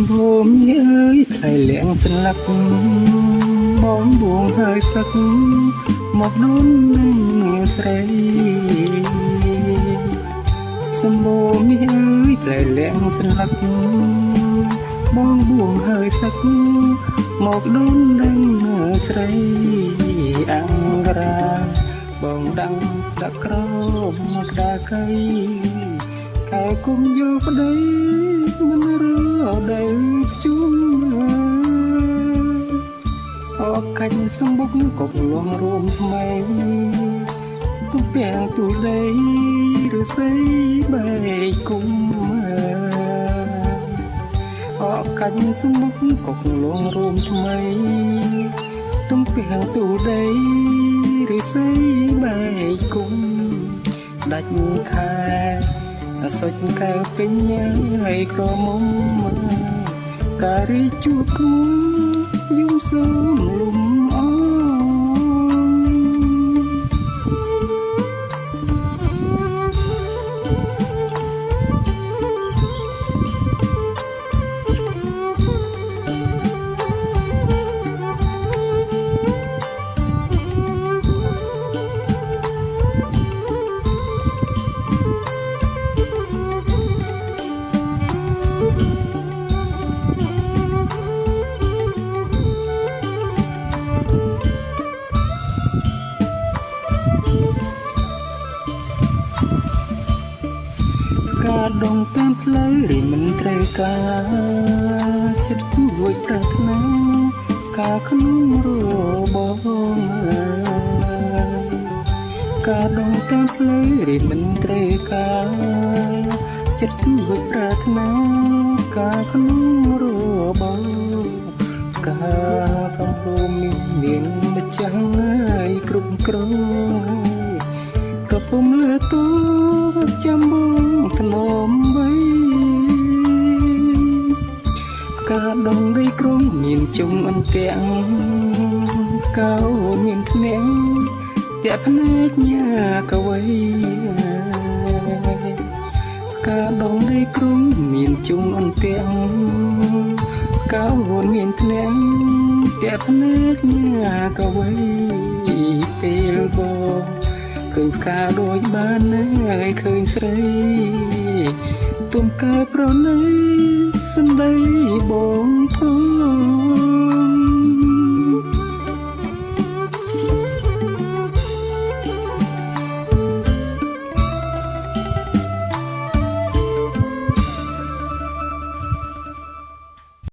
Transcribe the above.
ភូមិអើយផ្លៃលៀងស្លាប់បងបួងហើយសឹកមកដូននឹងស្រីសម្បូរមីអើយផ្លៃលៀងស្លាប់បងបួងហើយសឹកមកដូននឹងស្រីអង្រាបងដាំងដាក់ក្រមកក្តារកៃកែគុំយកប្តីមិនរើដីភ្ជុំអបកាច់សម្បុកកុកលងរួមថ្មីទុំពាំងទូដីឬស័យបែកគុំអបកាច់សម្បុកកុកលងរួមថ្មីទុំពាំងទូដីឬស័យបែកគុំដាច់ខែសុចកែពេញឲ្យក្រមុំការីជួបគូយំសូមលំអការដងតាមផ្លូវរីមិនត្រូវការចិត្តគួយប្រាថ្នាការក្នុងរបងការដងតាមផ្លូវរីមិនត្រូវការចិត្តគួយប្រាថ្នាការក្នុងរបងការសំភូមិមានម្ចាស់ហើយគ្រប់គ្រងក៏ពុំលើតូចាំបងធ្នមបីការដងដីក្រុងមានជុំអន្ទាំងកៅមានភ្នែកតាក់ភ្នែកញ៉ាកវៃការដងដីក្រុងមានជុំអន្ទាំងកៅមានភ្នែកតាក់ភ្នែកញ៉ាកវៃពេលបងឃើញផ្កាដូចបានហើយឃើញស្រីទុំកើប្រណីសំដីបងផង